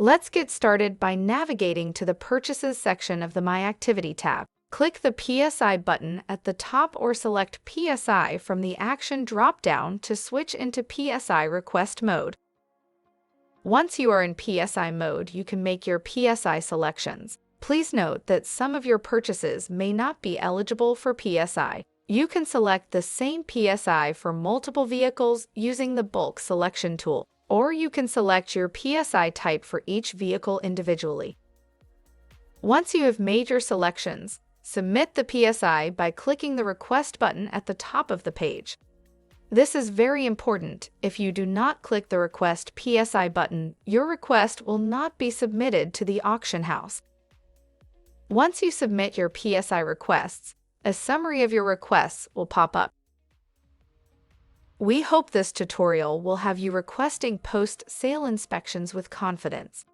Let's get started by navigating to the Purchases section of the My Activity tab. Click the PSI button at the top or select PSI from the Action drop-down to switch into PSI request mode. Once you are in PSI mode, you can make your PSI selections. Please note that some of your purchases may not be eligible for PSI. You can select the same PSI for multiple vehicles using the bulk selection tool, or you can select your PSI type for each vehicle individually. Once you have made your selections, submit the PSI by clicking the Request button at the top of the page. This is very important. If you do not click the Request PSI button, your request will not be submitted to the auction house. Once you submit your PSI requests, a summary of your requests will pop up. We hope this tutorial will have you requesting post-sale inspections with confidence.